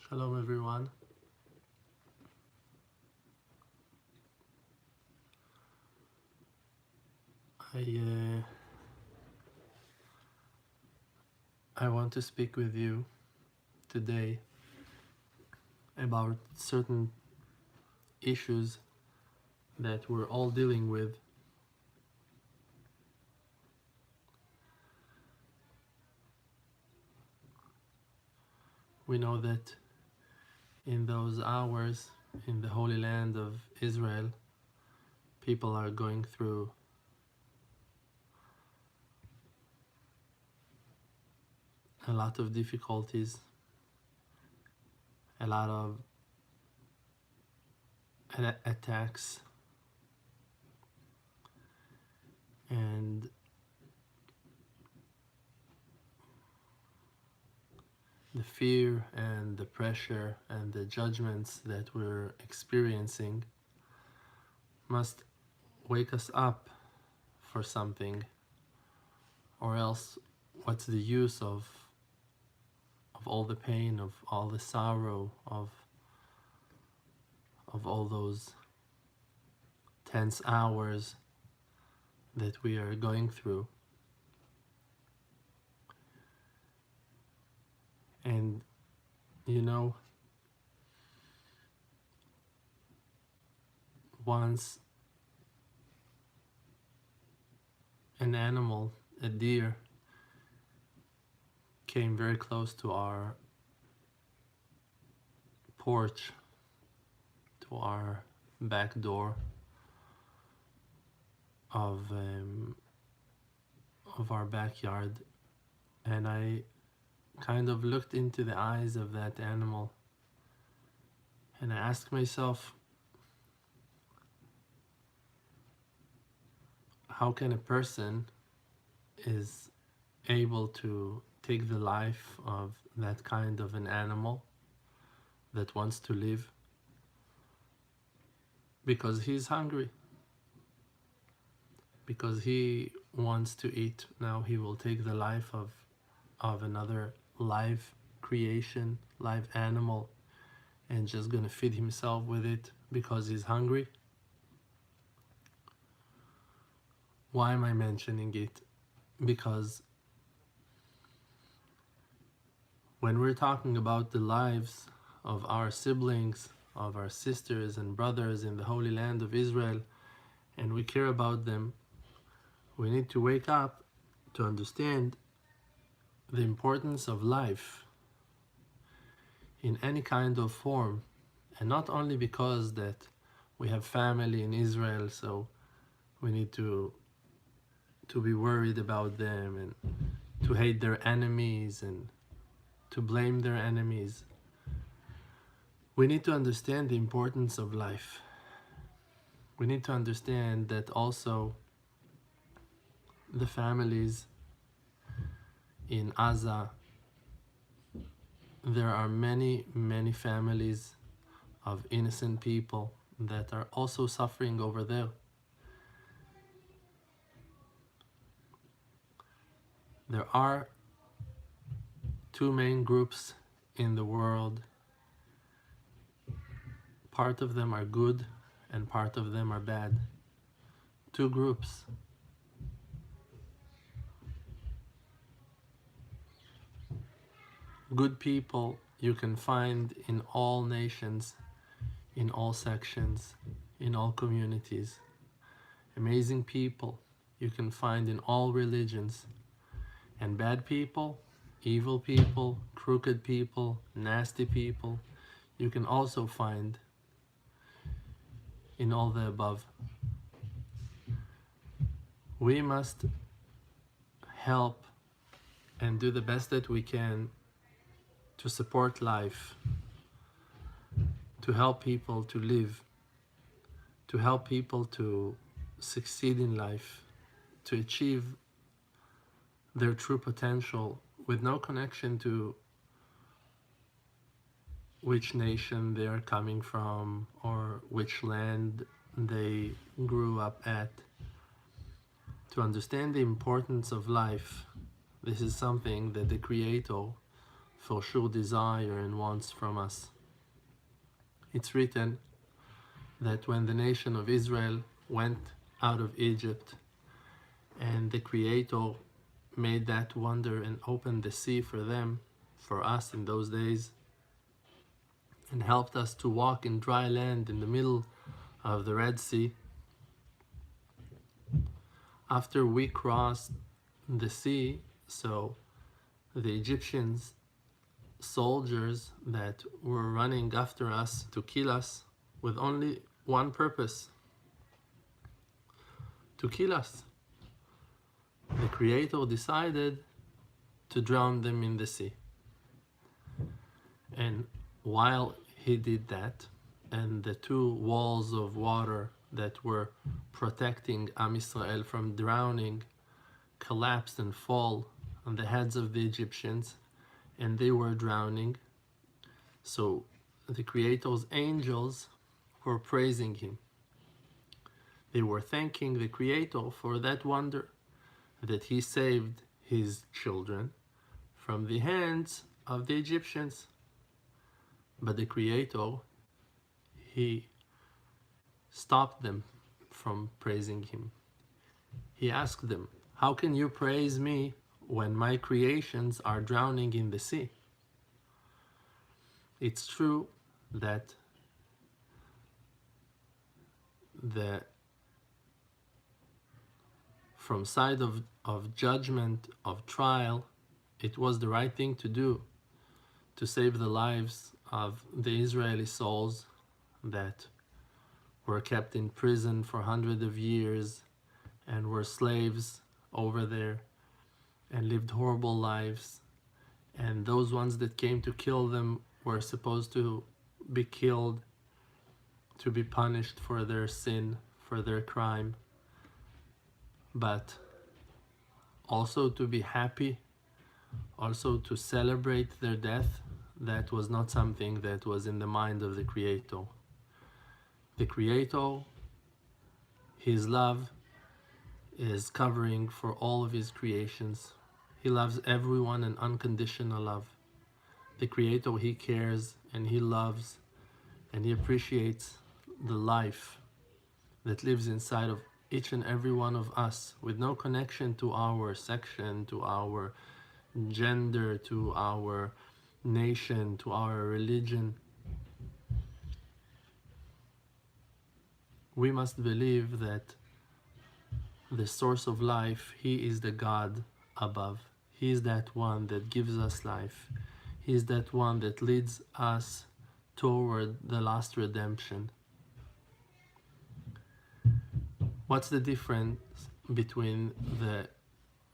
Shalom everyone. I I want to speak with you today about certain issues that we're all dealing with. We know that in those hours in the Holy Land of Israel, people are going through a lot of difficulties, a lot of attacks, and the fear and the pressure and the judgments that we're experiencing must wake us up for something, or else what's the use of all the pain, of all the sorrow, of all those tense hours that we are going through. And you know, once an animal, a deer, came very close to our porch, to our back door of our backyard, and I kind of looked into the eyes of that animal and I asked myself, how can a person is able to take the life of that kind of an animal that wants to live because he's hungry, because he wants to eat. Now he will take the life of another live creation, live animal, and just gonna feed himself with it because he's hungry. Why am I mentioning it? Because when we're talking about the lives of our siblings, of our sisters and brothers in the Holy Land of Israel, and we care about them, we need to wake up to understand the importance of life in any kind of form, and not only because that we have family in Israel, so we need to be worried about them and to hate their enemies and to blame their enemies. We need to understand the importance of life. We need to understand that also the families in Gaza, there are many families of innocent people that are also suffering over there. There are two main groups in the world. Part of them are good and part of them are bad. Two groups. Good people you can find in all nations, in all sections, in all communities. Amazing people you can find in all religions. And bad people, evil people, crooked people, nasty people, you can also find in all the above. We must help and do the best that we can to support life, to help people to live, to help people to succeed in life, to achieve their true potential with no connection to which nation they are coming from or which land they grew up at. To understand the importance of life, this is something that the Creator for sure desire and wants from us. It's written that when the nation of Israel went out of Egypt and the Creator made that wonder and opened the sea for them, for us in those days, and helped us to walk in dry land in the middle of the Red Sea, after we crossed the sea, so the Egyptians soldiers that were running after us to kill us with only one purpose: to kill us. The Creator decided to drown them in the sea. And while he did that, and the two walls of water that were protecting Am Yisrael from drowning collapsed and fall on the heads of the Egyptians, and they were drowning. So the Creator's angels were praising him. They were thanking the Creator for that wonder, that he saved his children from the hands of the Egyptians. But the Creator, he stopped them from praising him. He asked them, "How can you praise me when my creations are drowning in the sea?" It's true that from side of judgment, of trial, it was the right thing to do, to save the lives of the Israeli souls that were kept in prison for hundreds of years and were slaves over there and lived horrible lives. And those ones that came to kill them were supposed to be killed, to be punished for their sin, for their crime, but also to be happy, also to celebrate their death. That was not something that was in the mind of the Creator. The Creator, his love is covering for all of his creations. He loves everyone in unconditional love. The Creator, he cares and he loves and he appreciates the life that lives inside of each and every one of us, with no connection to our section, to our gender, to our nation, to our religion. We must believe that the source of life, he is the God above. He is that one that gives us life. He is that one that leads us toward the last redemption. What's the difference between the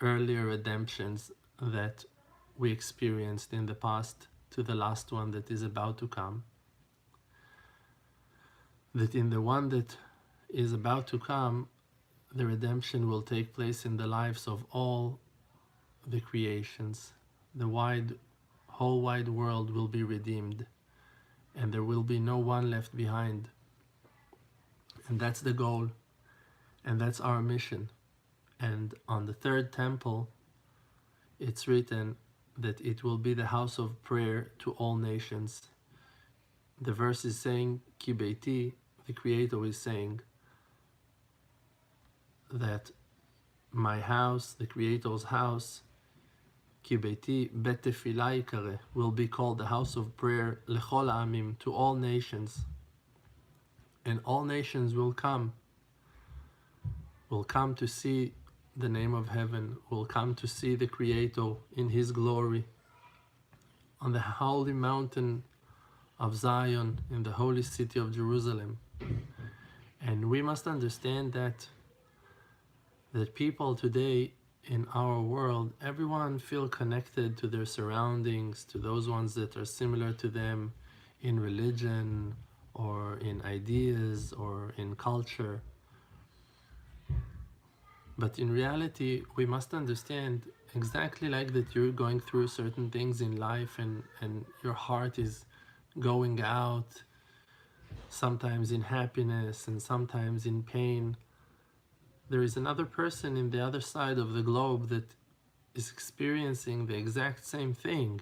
earlier redemptions that we experienced in the past to the last one that is about to come? That in the one that is about to come, the redemption will take place in the lives of all the creations. The whole wide world will be redeemed, and there will be no one left behind. And that's the goal, and that's our mission. And on the third temple, it's written that it will be the house of prayer to all nations. The verse is saying, Ki Beiti, the Creator is saying that my house, the Creator's house, Ki Beiti bet physicaliy kare, will be called the house of prayer lechol ha'amim, to all nations. And all nations will come to see the name of heaven, will come to see the Creator in his glory on the holy mountain of Zion, in the holy city of Jerusalem. And we must understand that people today in our world, everyone feel connected to their surroundings, to those ones that are similar to them in religion or in ideas or in culture. But in reality, we must understand, exactly like that you're going through certain things in life and your heart is going out, sometimes in happiness and sometimes in pain. There is another person in the other side of the globe that is experiencing the exact same thing,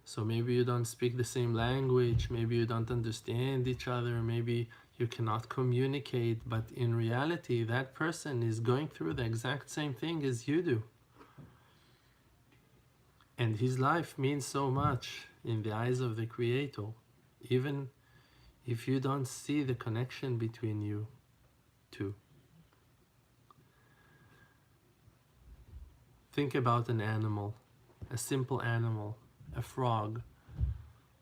So maybe you don't speak the same language, maybe you don't understand each other, maybe you cannot communicate, but in reality, that person is going through the exact same thing as you do. And his life means so much in the eyes of the Creator, even if you don't see the connection between you two. Think about an animal, a simple animal, a frog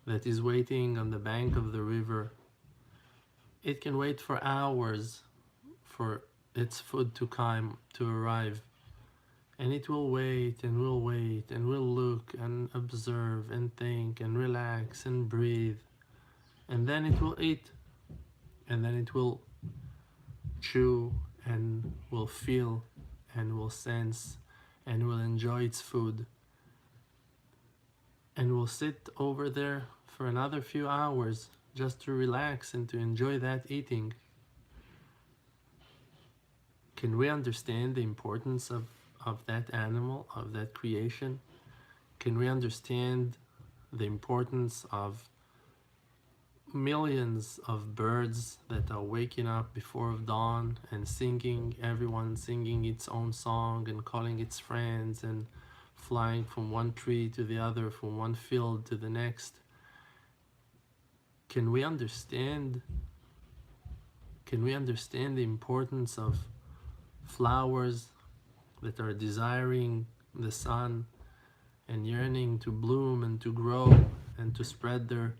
that is waiting on the bank of the river. It can wait for hours for its food to arrive. And it will wait and will wait and will look and observe and think and relax and breathe. And then it will eat. And then it will chew and will feel and will sense and will enjoy its food. And will sit over there for another few hours just to relax and to enjoy that eating. Can we understand the importance of that animal, of that creation? Can we understand the importance of millions of birds that are waking up before dawn and singing, everyone singing its own song and calling its friends and flying from one tree to the other, from one field to the next? Can we understand the importance of flowers that are desiring the sun and yearning to bloom and to grow and to spread their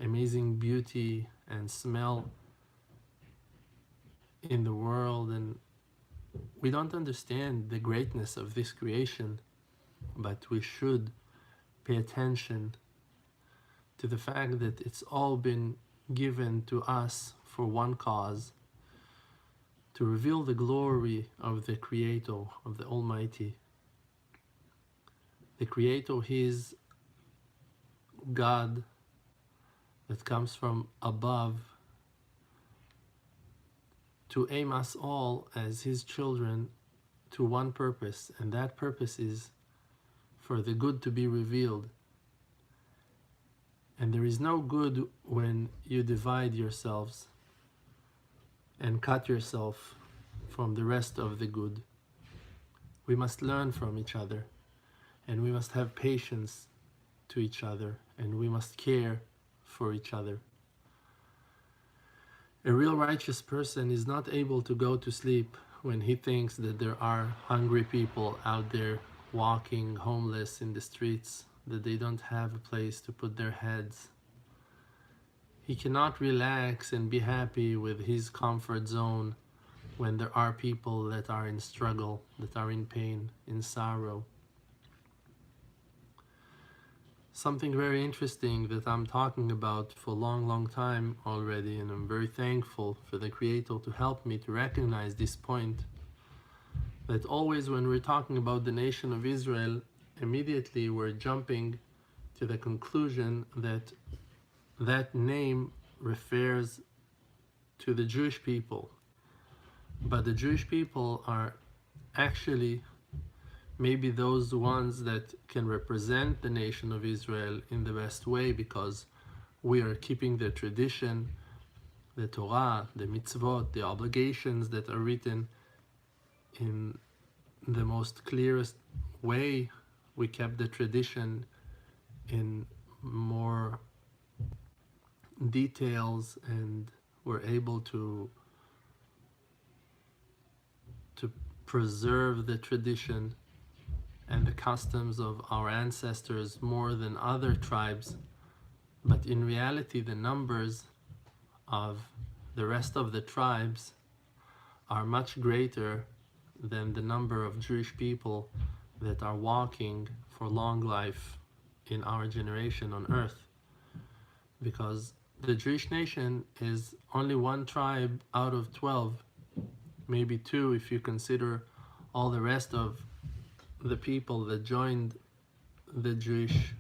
amazing beauty and smell in the world? And we don't understand the greatness of this creation, but we should pay attention to the fact that it's all been given to us for one cause: to reveal the glory of the Creator, of the Almighty. The Creator, He is God that comes from above to aim us all as His children to one purpose, and that purpose is for the good to be revealed. And there is no good when you divide yourselves and cut yourself from the rest of the good. We must learn from each other, and we must have patience to each other, and we must care for each other. A real righteous person is not able to go to sleep when he thinks that there are hungry people out there walking homeless in the streets, that they don't have a place to put their heads. He cannot relax and be happy with his comfort zone when there are people that are in struggle, that are in pain, in sorrow. Something very interesting that I'm talking about for a long time already, and I'm very thankful for the Creator to help me to recognize this point, that always when we're talking about the nation of Israel, immediately we're jumping to the conclusion that that name refers to the Jewish people. But the Jewish people are actually maybe those ones that can represent the nation of Israel in the best way, because we are keeping the tradition, the Torah, the mitzvot, the obligations that are written in the most clearest way. We kept the tradition in more details, and we're able to preserve the tradition and the customs of our ancestors more than other tribes. But in reality, the numbers of the rest of the tribes are much greater than the number of Jewish people that are walking for long life in our generation on earth. Because the Jewish nation is only one tribe out of 12, maybe 2 if you consider all the rest of the people that joined the Jewish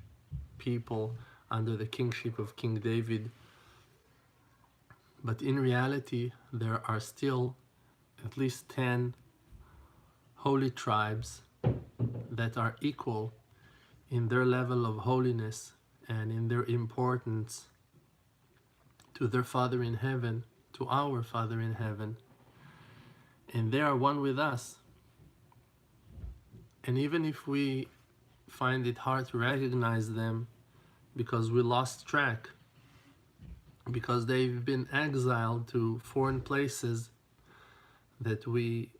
people under the kingship of King David. But in reality, there are still at least 10 holy tribes that are equal in their level of holiness and in their importance to their Father in heaven, to our Father in heaven, and they are one with us. And even if we find it hard to recognize them because we lost track, because they've been exiled to foreign places that we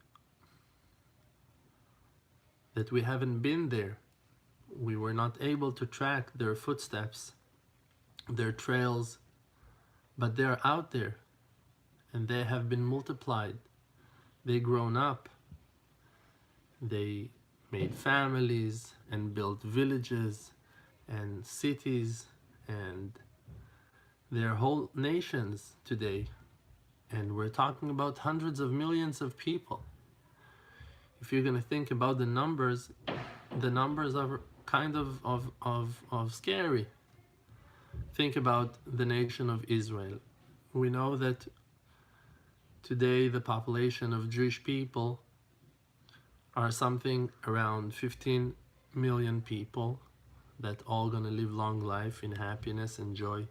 haven't been there, we were not able to track their footsteps, their trails, but they're out there, and they have been multiplied. They grown up, they made families and built villages and cities, and they're whole nations today. And we're talking about hundreds of millions of people. If you're going to think about the numbers are kind of scary. Think about the nation of Israel. We know that today the population of Jewish people are something around 15 million people that all gonna live long life in happiness and joy.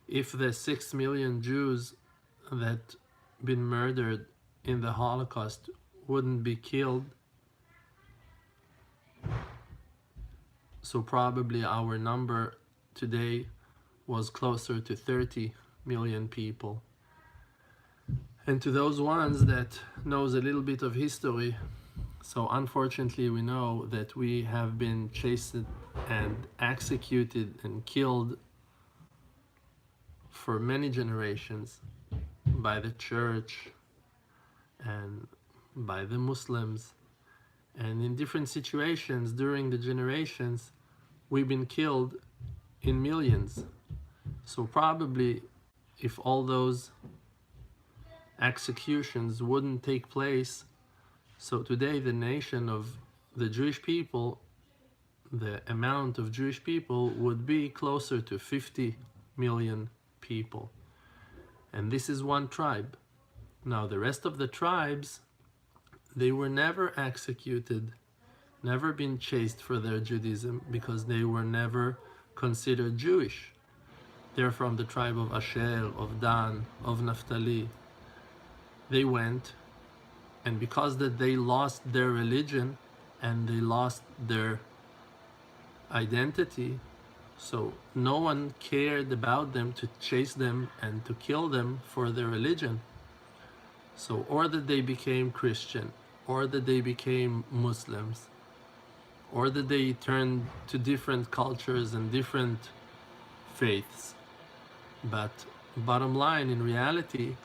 If the 6 million Jews that been murdered in the Holocaust wouldn't be killed, so probably our number today was closer to 30 million people. And to those ones that knows a little bit of history, so unfortunately we know that we have been chased and executed and killed for many generations by the church and by the Muslims, and in different situations during the generations we've been killed in millions. So probably if all those executions wouldn't take place, so today the nation of the Jewish people, the amount of Jewish people would be closer to 50 million people. And this is one tribe. Now the rest of the tribes, they were never executed, never been chased for their Judaism, because they were never considered Jewish. They're from the tribe of Asher, of Dan, of Naphtali. They went, and because that they lost their religion and they lost their identity, so no one cared about them to chase them and to kill them for their religion. So or that they became Christian, or that they became Muslims, or that they turned to different cultures and different faiths. But bottom line, in reality,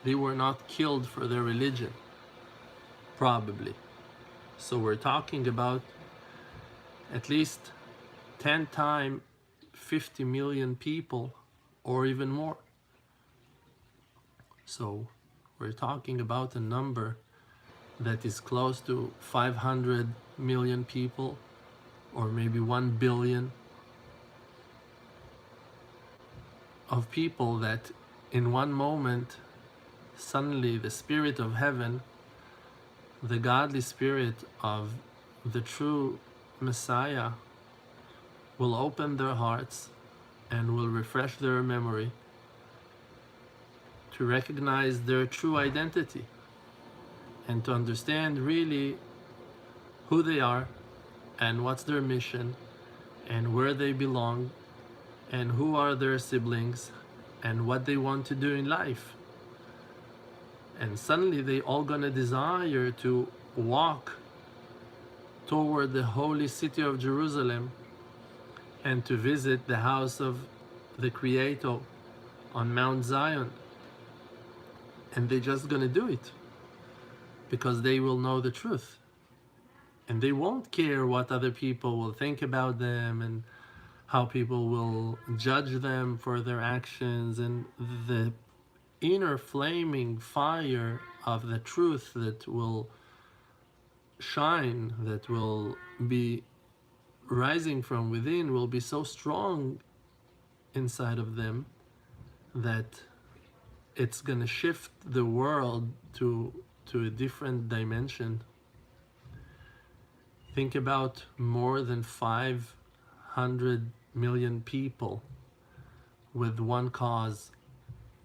they were not killed for their religion, probably. So we're talking about at least 10 times 50 million people, or even more. So we're talking about a number that is close to 500 million people, or maybe 1 billion of people that in one moment suddenly the Spirit of heaven, the godly spirit of the true Messiah, will open their hearts and will refresh their memory to recognize their true identity and to understand really who they are and what's their mission and where they belong and who are their siblings and what they want to do in life. And suddenly they all gonna desire to walk toward the holy city of Jerusalem and to visit the house of the Creator on Mount Zion. And they're just gonna do it because they will know the truth. And they won't care what other people will think about them and how people will judge them for their actions, and the inner flaming fire of the truth that will shine, that will be rising from within, will be so strong inside of them that it's gonna shift the world to a different dimension. Think about more than 500 million people with one cause,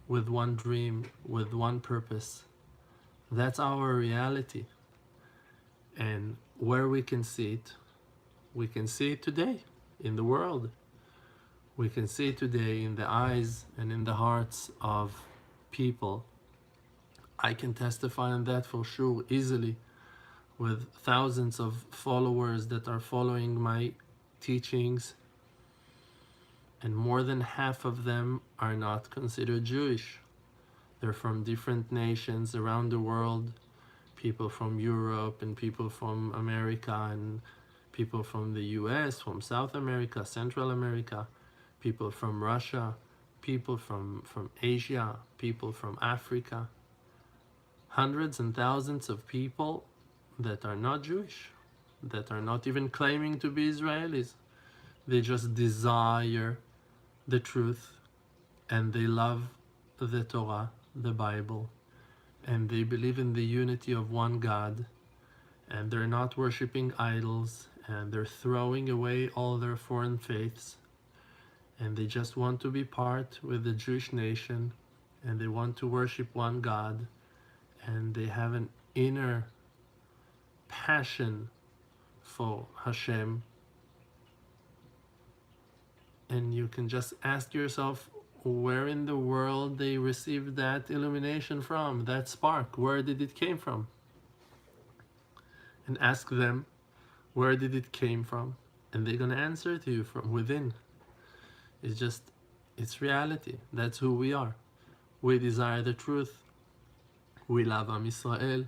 with one dream, with one purpose. That's our reality. And where we can see it, we can see it today in the world. We can see it today in the eyes and in the hearts of people. I can testify on that for sure, easily, with thousands of followers that are following my teachings, and more than half of them are not considered Jewish. They're from different nations around the world, people from Europe and people from America and people from the US, from South America, Central America, people from Russia, people from Asia, people from Africa. Hundreds and thousands of people that are not Jewish, that are not even claiming to be Israelis. They just desire the truth, and they love the Torah, the Bible, and they believe in the unity of one God, and they're not worshiping idols, and they're throwing away all their foreign faiths, and they just want to be part with the Jewish nation, and they want to worship one God, and they have an inner passion for Hashem. And you can just ask yourself where in the world they received that illumination from, that spark. Where did it came from? And ask them, where did it came from? And they're going to answer to you from within. It's reality. That's who we are. We desire the truth. We love Am Yisrael.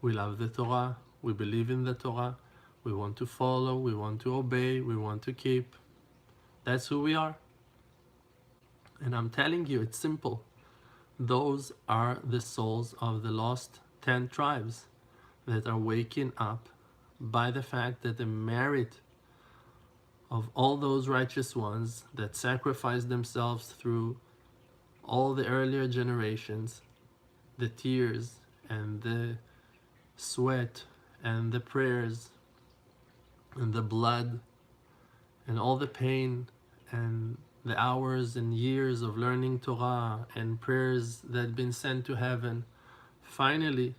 We love the Torah. We believe in the Torah. We want to follow. We want to obey. We want to keep. That's who we are. And I'm telling you, it's simple. Those are the souls of the lost 10 tribes that are waking up by the fact that the merit of all those righteous ones that sacrificed themselves through all the earlier generations, the tears and the sweat and the prayers and the blood and all the pain and the hours and years of learning Torah and prayers that had been sent to heaven, finally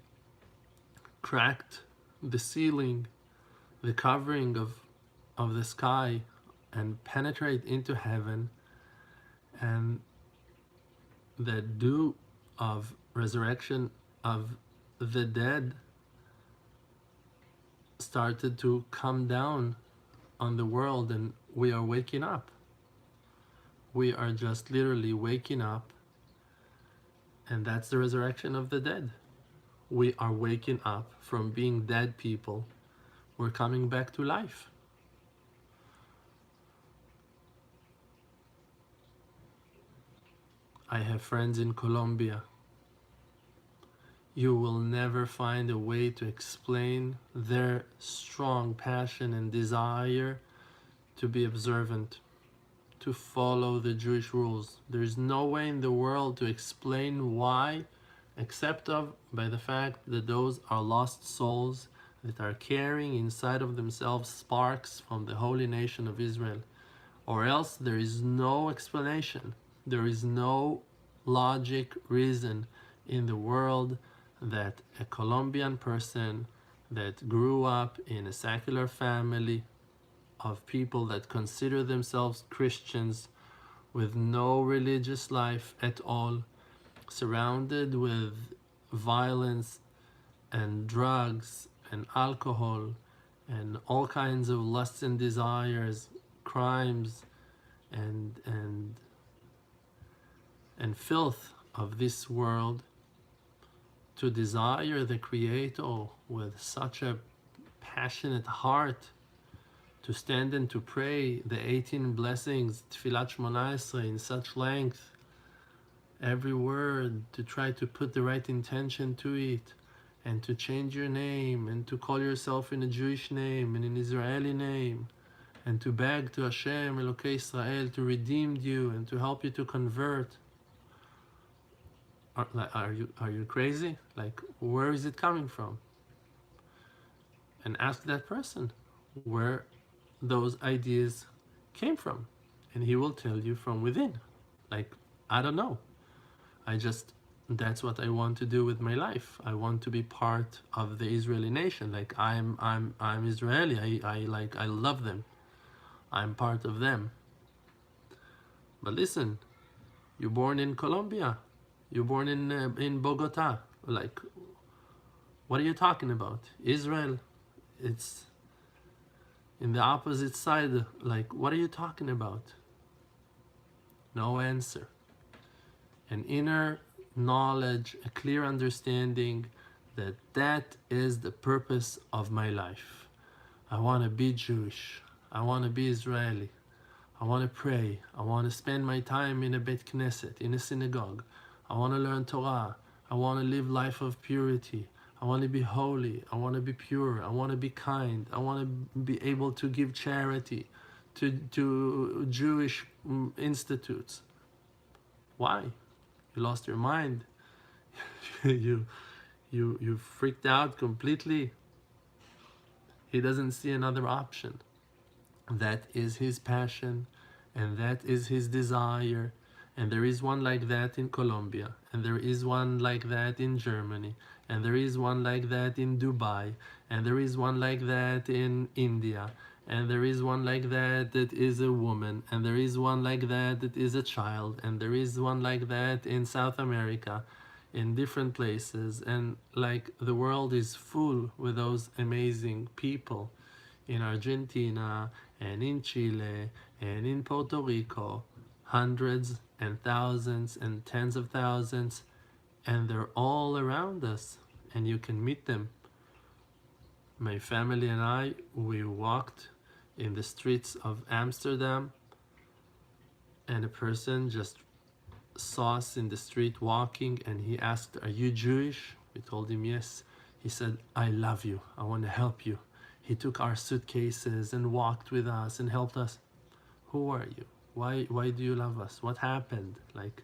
cracked the ceiling, the covering of the sky, and penetrate into heaven. And the dew of resurrection of the dead started to come down on the world, and we are waking up. We are just literally waking up, and that's the resurrection of the dead. We are waking up from being dead people. We're coming back to life. I have friends in Colombia. You will never find a way to explain their strong passion and desire to be observant, to follow the Jewish rules. There's no way in the world to explain why, except by the fact that those are lost souls that are carrying inside of themselves sparks from the holy nation of Israel. Or else there is no explanation. There is no logic, reason in the world that a Colombian person that grew up in a secular family of people that consider themselves Christians with no religious life at all, surrounded with violence and drugs and alcohol and all kinds of lusts and desires, crimes and filth of this world, to desire the Creator with such a passionate heart, to stand and to pray the 18 blessings, Tfilat Shmona Esrei, in such length, every word, to try to put the right intention to it, and to change your name, and to call yourself in a Jewish name and an Israeli name, and to beg to Hashem, Elokei Israel, to redeem you and to help you to convert. Are you crazy? Like, where is it coming from? And ask that person where those ideas came from. and he will tell you from within. Like, I don't know. That's what I want to do with my life. I want to be part of the Israeli nation. Like, I'm Israeli. I love them. I'm part of them. But listen, you're born in Colombia. You're born in Bogota. Like, what are you talking about? Israel, it's in the opposite side. Like, what are you talking about? No answer. An inner knowledge, a clear understanding that that is the purpose of my life. I want to be Jewish. I want to be Israeli. I want to pray. I want to spend my time in a Beit Knesset, in a synagogue. I want to learn Torah. I want to live life of purity. I want to be holy. I want to be pure. I want to be kind. I want to be able to give charity to Jewish institutes. Why? You lost your mind. you freaked out completely. He doesn't see another option. That is his passion, and that is his desire. And there is one like that in Colombia, and there is one like that in Germany, and there is one like that in Dubai, and there is one like that in India, and there is one like that that is a woman, and there is one like that that is a child, and there is one like that in South America, in different places. And like, the world is full with those amazing people in Argentina and in Chile and in Puerto Rico, hundreds and thousands and tens of thousands, and they're all around us, and you can meet them. My family and I, we walked in the streets of Amsterdam, and a person just saw us in the street walking, and he asked, "Are you Jewish?" We told him yes. He said, "I love you. I want to help you." He took our suitcases and walked with us and helped us. Who are you? Why do you love us? What happened? Like,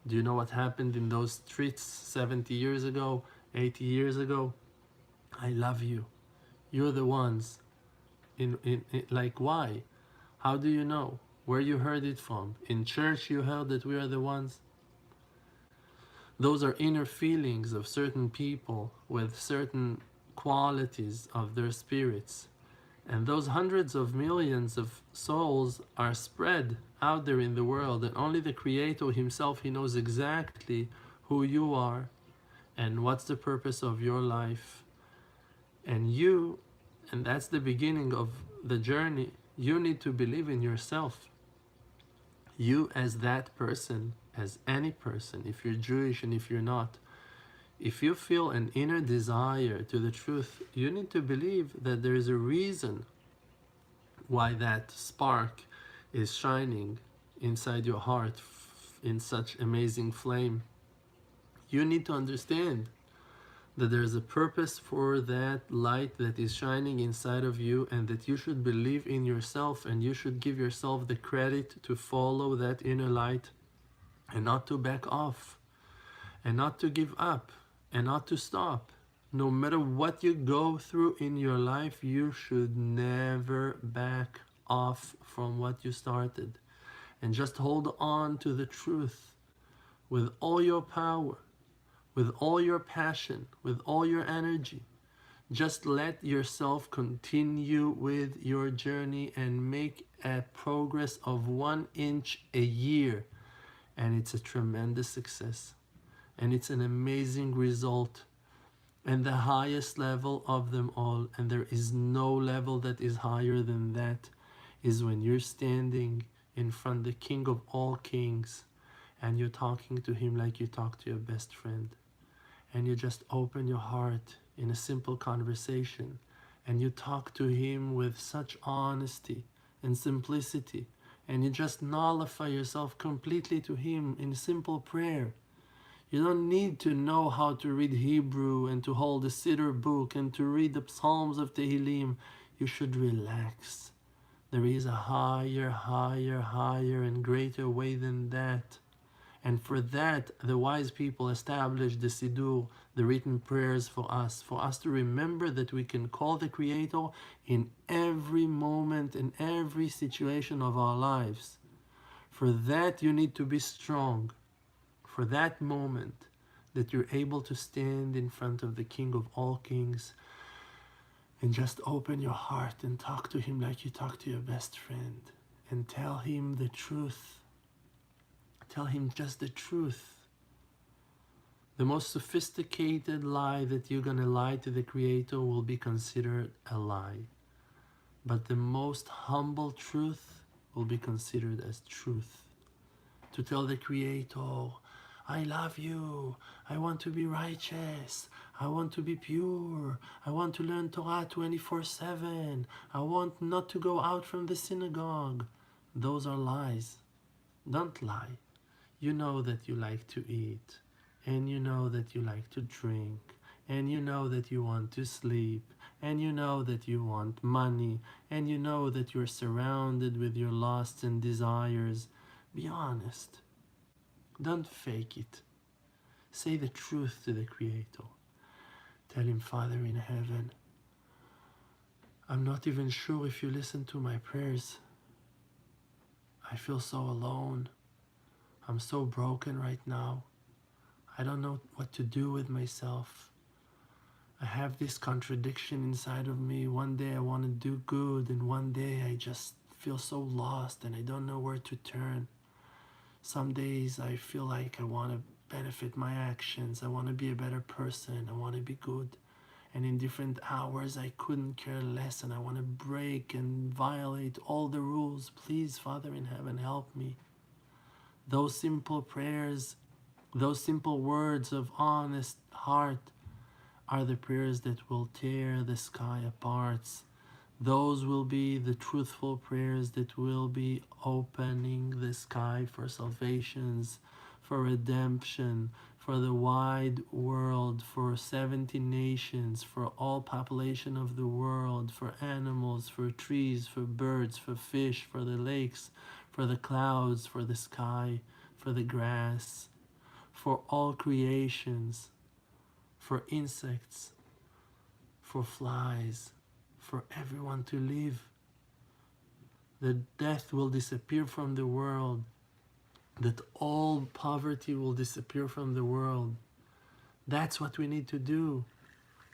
do you know what happened in those streets 70 years ago, 80 years ago? I love you. You're the ones. Like, why? How do you know? Where you heard it from? In church you heard that we are the ones? Those are inner feelings of certain people with certain qualities of their spirits. And those hundreds of millions of souls are spread out there in the world, and only the Creator himself, he knows exactly who you are and what's the purpose of your life. And that's the beginning of the journey. You need to believe in yourself. You as that person, as any person, if you're Jewish and if you're not, if you feel an inner desire to the truth, you need to believe that there is a reason why that spark is shining inside your heart in such amazing flame. You need to understand that there is a purpose for that light that is shining inside of you, and that you should believe in yourself, and you should give yourself the credit to follow that inner light, and not to back off, and not to give up, and not to stop. No matter what you go through in your life, you should never back off from what you started, and just hold on to the truth with all your power, with all your passion, with all your energy. Just let yourself continue with your journey and make a progress of 1 inch a year, and it's a tremendous success, and it's an amazing result, and the highest level of them all, and there is no level that is higher than that, is when you're standing in front of the King of all kings, and you're talking to him like you talk to your best friend, and you just open your heart in a simple conversation, and you talk to him with such honesty and simplicity, and you just nullify yourself completely to him in simple prayer. You don't need to know how to read Hebrew and to hold a Siddur book and to read the Psalms of Tehillim. You should relax. There is a higher, higher, higher and greater way than that. And for that, the wise people established the Siddur, the written prayers for us to remember that we can call the Creator in every moment, in every situation of our lives. For that you need to be strong. For that moment that you're able to stand in front of the King of all kings and just open your heart and talk to him like you talk to your best friend and tell him the truth. Tell him just the truth. The most sophisticated lie that you're gonna lie to the Creator will be considered a lie. But the most humble truth will be considered as truth. To tell the Creator, I love you, I want to be righteous, I want to be pure, I want to learn Torah 24/7, I want not to go out from the synagogue. Those are lies. Don't lie. You know that you like to eat, and you know that you like to drink, and you know that you want to sleep, and you know that you want money, and you know that you're surrounded with your lusts and desires. Be honest. Don't fake it. Say the truth to the Creator. Tell him, Father in heaven, I'm not even sure if you listen to my prayers. I feel so alone. I'm so broken right now. I don't know what to do with myself. I have this contradiction inside of me. One day I want to do good, and one day I just feel so lost and I don't know where to turn. Some days I feel like I want to benefit my actions. I want to be a better person. I want to be good. And in different hours I couldn't care less, and I want to break and violate all the rules. Please, Father in heaven, help me. Those simple prayers, those simple words of honest heart are the prayers that will tear the sky apart. Those will be the truthful prayers that will be opening the sky for salvations, for redemption, for the wide world, for 70 nations, for all population of the world, for animals, for trees, for birds, for fish, for the lakes, for the clouds, for the sky, for the grass, for all creations, for insects, for flies, for everyone to live. That death will disappear from the world, that all poverty will disappear from the world. That's what we need to do.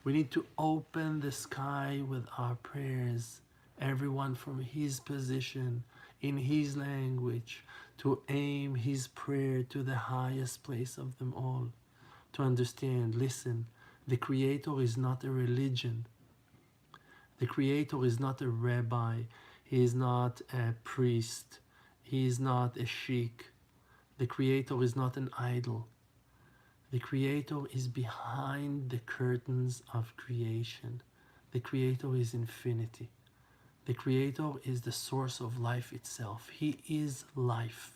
We need to open the sky with our prayers, everyone from his position, in his language, to aim his prayer to the highest place of them all. To understand, listen, the Creator is not a religion. The Creator is not a rabbi. He is not a priest. He is not a sheikh. The Creator is not an idol. The Creator is behind the curtains of creation. The Creator is infinity. The Creator is the source of life itself. He is life.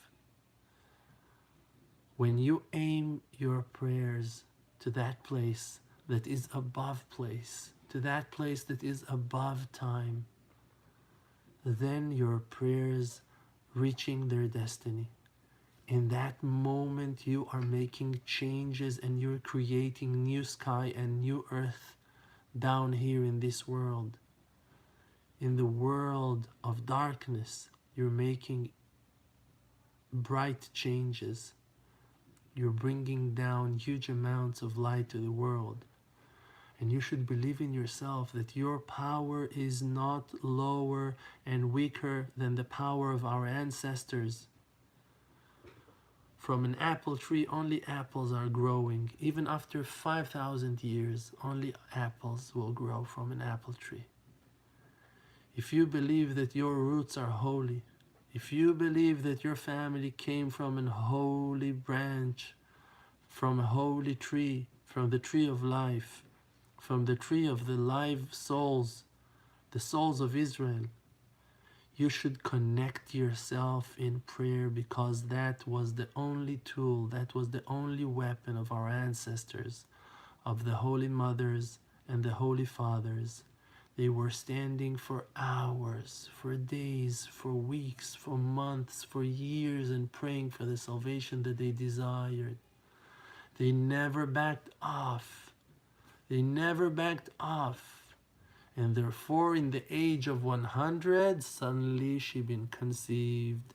When you aim your prayers to that place that is above place, to that place that is above time, then your prayers reaching their destiny. In that moment you are making changes and you're creating new sky and new earth down here in this world. In the world of darkness, you're making bright changes. You're bringing down huge amounts of light to the world. And you should believe in yourself that your power is not lower and weaker than the power of our ancestors. From an apple tree, only apples are growing. Even after 5,000 years, only apples will grow from an apple tree. If you believe that your roots are holy, if you believe that your family came from an holy branch, from a holy tree, from the tree of life, from the tree of the live souls, the souls of Israel, you should connect yourself in prayer, because that was the only tool, that was the only weapon of our ancestors, of the holy mothers and the holy fathers. They were standing for hours, for days, for weeks, for months, for years, and praying for the salvation that they desired. They never backed off. They never backed off. And therefore, in the age of 100, suddenly she been conceived.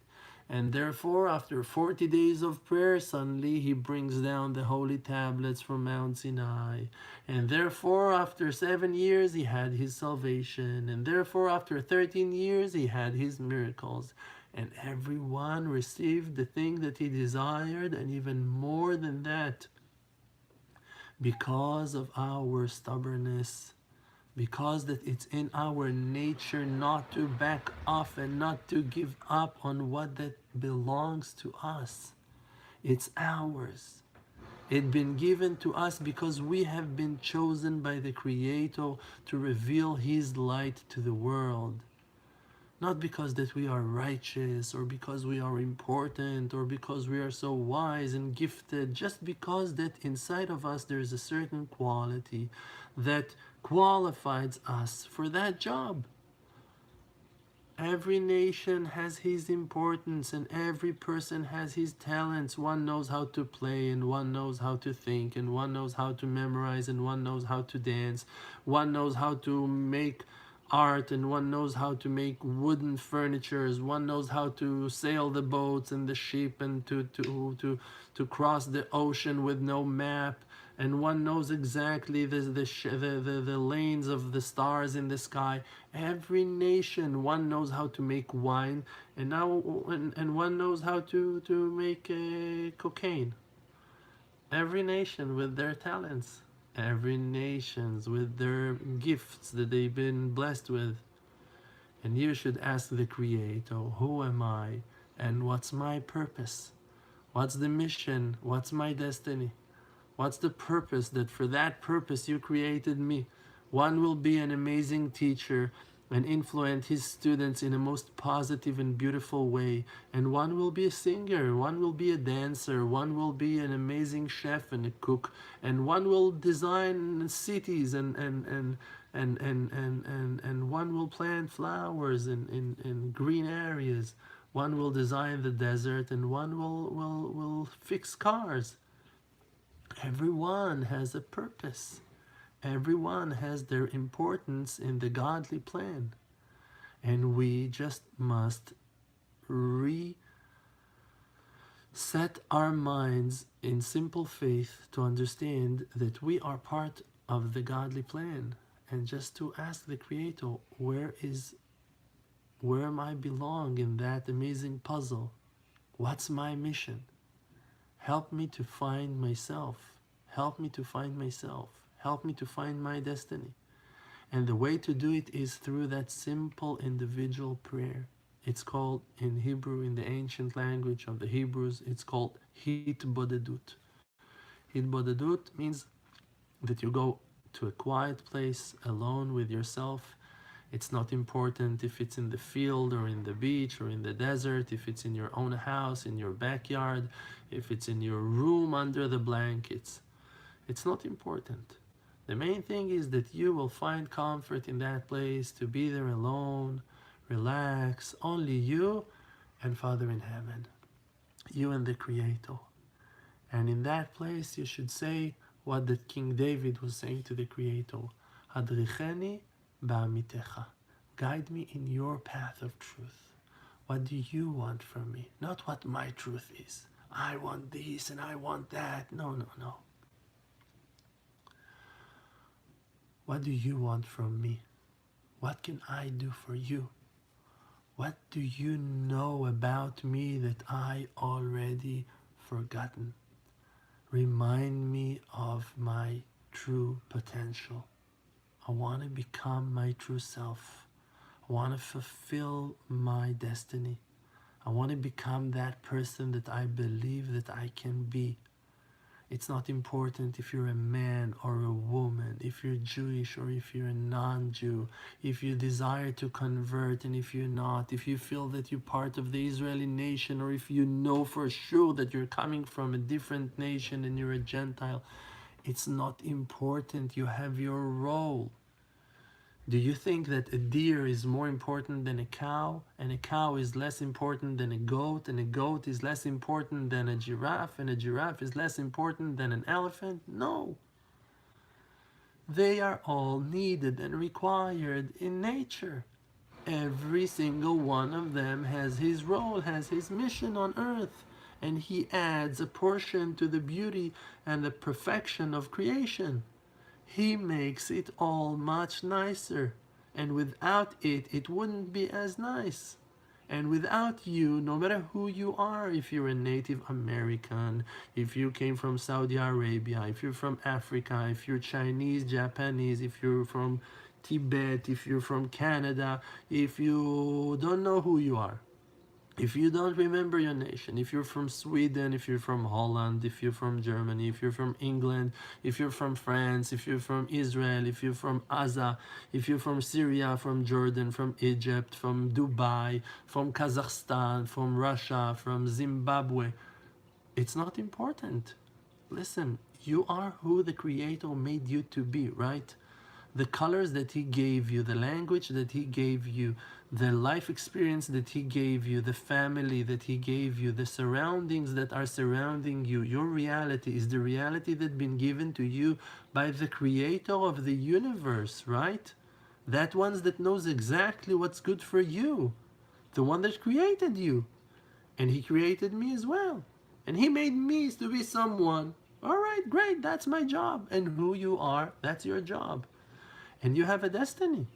And therefore, after 40 days of prayer, suddenly he brings down the holy tablets from Mount Sinai. And therefore, after 7 years, he had his salvation. And therefore, after 13 years, he had his miracles. And everyone received the thing that he desired, and even more than that, because of our stubbornness, because that it's in our nature not to back off and not to give up on what that belongs to us. It's ours. It's been given to us because we have been chosen by the Creator to reveal His light to the world. Not because that we are righteous or because we are important or because we are so wise and gifted, just because that inside of us there is a certain quality that qualifies us for that job. Every nation has his importance and every person has his talents. One knows how to play and one knows how to think and one knows how to memorize and one knows how to dance. One knows how to make art and one knows how to make wooden furnitures. One knows how to sail the boats and the ship and to cross the ocean with no map. And one knows exactly the lanes of the stars in the sky. Every nation, one knows how to make wine, and one knows how to make cocaine. Every nation with their talents, every nations with their gifts that they've been blessed with. And you should ask the Creator, who am I, and what's my purpose? What's the mission? What's my destiny? What's the purpose that for that purpose you created me? One will be an amazing teacher and influence his students in a most positive and beautiful way. And one will be a singer, one will be a dancer, one will be an amazing chef and a cook, and one will design cities and one will plant flowers in green areas. One will design the desert and one will fix cars. Everyone has a purpose. Everyone has their importance in the godly plan. And we just must reset our minds in simple faith to understand that we are part of the godly plan. And just to ask the Creator, where am I belong in that amazing puzzle? What's my mission? Help me to find myself. Help me to find myself. Help me to find my destiny. And the way to do it is through that simple individual prayer. It's called in Hebrew, in the ancient language of the Hebrews, it's called hitbodedut. Hitbodedut means that you go to a quiet place alone with yourself. It's not important if it's in the field or in the beach or in the desert, if it's in your own house, in your backyard, if it's in your room under the blankets. It's not important. The main thing is that you will find comfort in that place, to be there alone, relax, only you and Father in heaven, you and the Creator. And in that place you should say what that King David was saying to the Creator, Hadricheni ba'amitecha. Guide me in your path of truth. What do you want from me? Not what my truth is. I want this and I want that. No. What do you want from me? What can I do for you? What do you know about me that I already forgotten? Remind me of my true potential. I want to become my true self. I want to fulfill my destiny. I want to become that person that I believe that I can be. It's not important if you're a man or a woman, if you're Jewish or if you're a non-Jew, if you desire to convert and if you're not, if you feel that you're part of the Israeli nation or if you know for sure that you're coming from a different nation and you're a Gentile. It's not important. You have your role. Do you think that a deer is more important than a cow, and a cow is less important than a goat, and a goat is less important than a giraffe, and a giraffe is less important than an elephant? No. They are all needed and required in nature. Every single one of them has his role, has his mission on earth, and he adds a portion to the beauty and the perfection of creation. He makes it all much nicer, and without it, it wouldn't be as nice. And without you, no matter who you are, if you're a Native American, if you came from Saudi Arabia, if you're from Africa, if you're Chinese, Japanese, if you're from Tibet, if you're from Canada, if you don't know who you are, if you don't remember your nation, if you're from Sweden, if you're from Holland, if you're from Germany, if you're from England, if you're from France, if you're from Israel, if you're from Gaza, if you're from Syria, from Jordan, from Egypt, from Dubai, from Kazakhstan, from Russia, from Zimbabwe, it's not important. Listen, you are who the Creator made you to be, right? The colors that he gave you, the language that he gave you, the life experience that he gave you, the family that he gave you, the surroundings that are surrounding you, your reality is the reality that's been given to you by the Creator of the universe, right? That one that knows exactly what's good for you, the one that created you. And he created me as well. And he made me to be someone. All right, great, that's my job. And who you are, that's your job. And you have a destiny,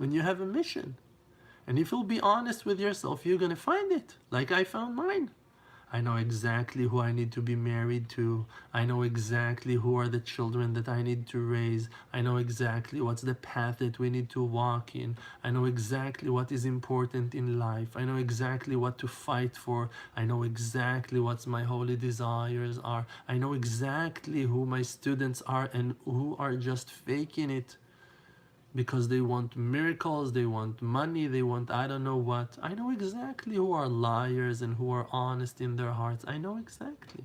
and you have a mission. And if you'll be honest with yourself, you're going to find it, like I found mine. I know exactly who I need to be married to. I know exactly who are the children that I need to raise. I know exactly what's the path that we need to walk in. I know exactly what is important in life. I know exactly what to fight for. I know exactly what my holy desires are. I know exactly who my students are and who are just faking it because they want miracles, they want money, they want I don't know what. I know exactly who are liars and who are honest in their hearts. I know exactly.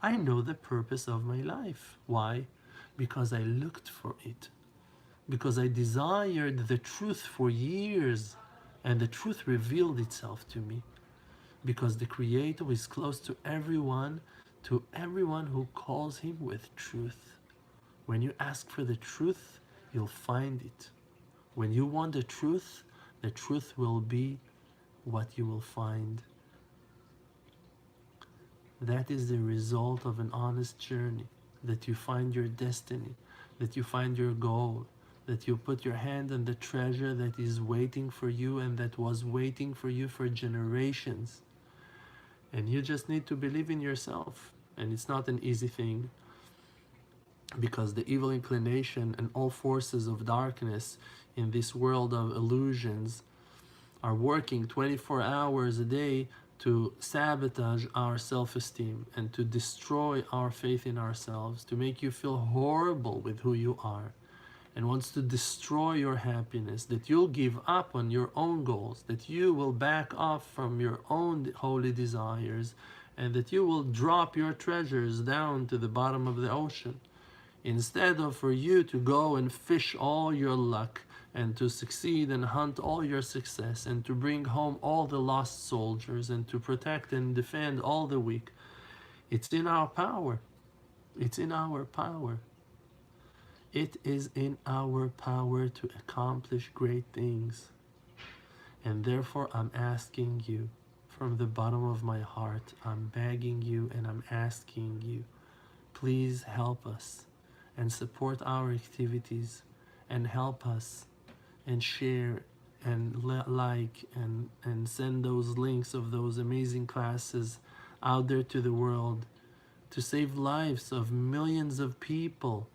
I know the purpose of my life. Why? Because I looked for it. Because I desired the truth for years, and the truth revealed itself to me. Because the Creator is close to everyone who calls him with truth. When you ask for the truth, you'll find it. When you want the truth will be what you will find. That is the result of an honest journey, that you find your destiny, that you find your goal, that you put your hand on the treasure that is waiting for you and that was waiting for you for generations. And you just need to believe in yourself. And it's not an easy thing, because the evil inclination and all forces of darkness in this world of illusions are working 24 hours a day to sabotage our self-esteem and to destroy our faith in ourselves, to make you feel horrible with who you are, and wants to destroy your happiness, that you'll give up on your own goals, that you will back off from your own holy desires, and that you will drop your treasures down to the bottom of the ocean. Instead of for you to go and fish all your luck and to succeed and hunt all your success and to bring home all the lost soldiers and to protect and defend all the weak, it's in our power. It's in our power. It is in our power to accomplish great things. And therefore I'm asking you, from the bottom of my heart, I'm begging you and I'm asking you, please help us and support our activities and help us and share and like and send those links of those amazing classes out there to the world to save lives of millions of people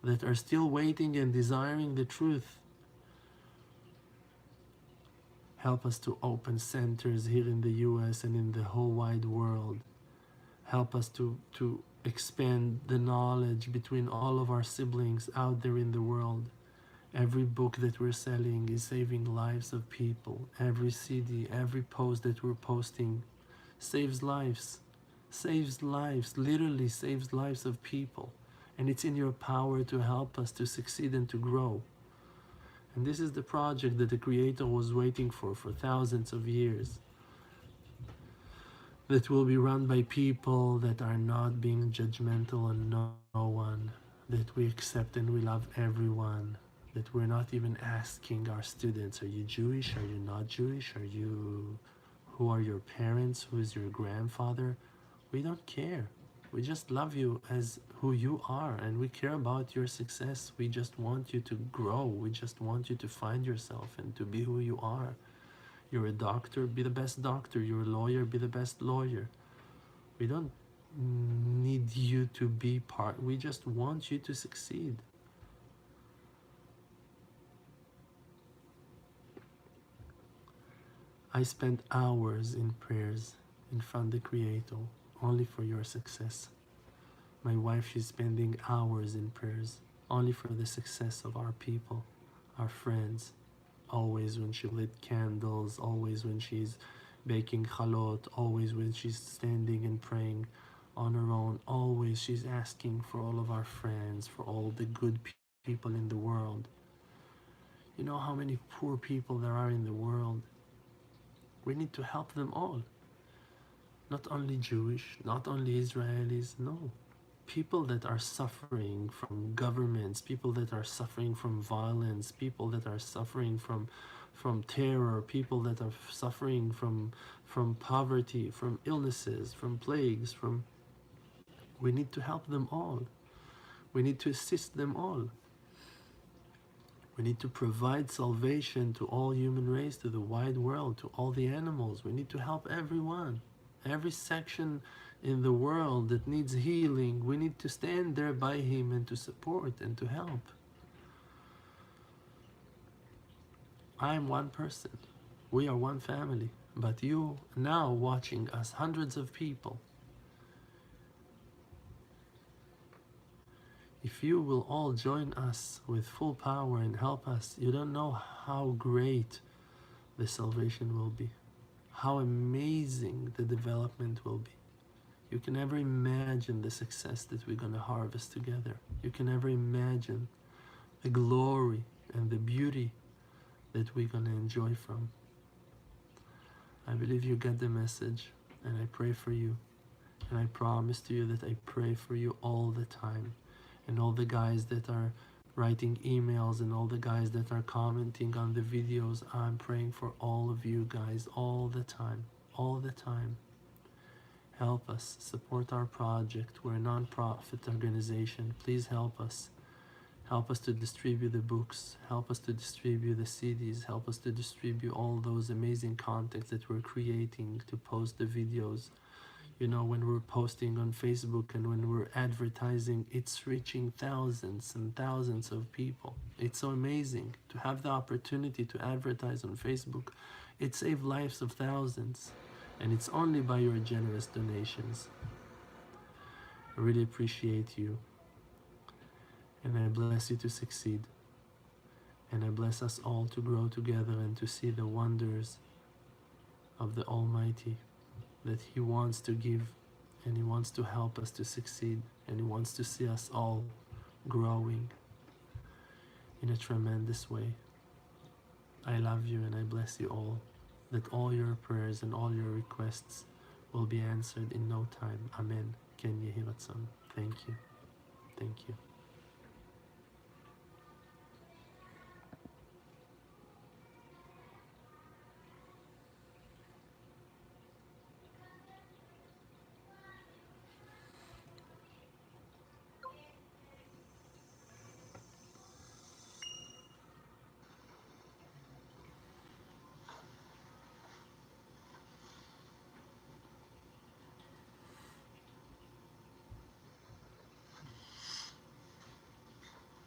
that are still waiting and desiring the truth. Help us to open centers here in the US and in the whole wide world. Help us to expand the knowledge between all of our siblings out there in the world. Every book that we're selling is saving lives of people. Every CD, every post that we're posting saves lives. Saves lives, literally saves lives of people. And it's in your power to help us to succeed and to grow. And this is the project that the Creator was waiting for thousands of years. That will be run by people that are not being judgmental on no one, that we accept and we love everyone, that we're not even asking our students, are you Jewish, are you not Jewish, who are your parents, who is your grandfather? We don't care. We just love you as who you are, and we care about your success. We just want you to grow. We just want you to find yourself and to be who you are. You're a doctor, be the best doctor. You're a lawyer, be the best lawyer. We don't need you to be part. We just want you to succeed. I spent hours in prayers in front of the Creator only for your success. My wife, she's spending hours in prayers only for the success of our people, our friends. Always when she lit candles, always when she's baking chalot, always when she's standing and praying on her own, always she's asking for all of our friends, for all the good people in the world. You know how many poor people there are in the world? We need to help them all. Not only Jewish, not only Israelis, no. People that are suffering from governments, people that are suffering from violence, people that are suffering from terror, people that are suffering from poverty, from illnesses, from plagues, we need to help them all. We need to assist them all. We need to provide salvation to all human race, to the wide world, to all the animals. We need to help everyone. Every section in the world that needs healing, we need to stand there by him and to support and to help. I am one person. We are one family. But you now watching us, hundreds of people, if you will all join us with full power and help us, you don't know how great the salvation will be, how amazing the development will be. You can never imagine the success that we're going to harvest together. You can never imagine the glory and the beauty that we're going to enjoy from. I believe you get the message, and I pray for you. And I promise to you that I pray for you all the time. And all the guys that are writing emails and all the guys that are commenting on the videos, I'm praying for all of you guys all the time, all the time. Help us, support our project. We're a non-profit organization. Please help us. Help us to distribute the books. Help us to distribute the CDs. Help us to distribute all those amazing contents that we're creating to post the videos. You know, when we're posting on Facebook and when we're advertising, it's reaching thousands and thousands of people. It's so amazing to have the opportunity to advertise on Facebook. It saves lives of thousands, and it's only by your generous donations. I really appreciate you, and I bless you to succeed, and I bless us all to grow together and to see the wonders of the Almighty that He wants to give, and He wants to help us to succeed, and He wants to see us all growing in a tremendous way. I love you and I bless you all, that all your prayers and all your requests will be answered in no time. Amen. Ken Yehi Ratzon. Thank you. Thank you.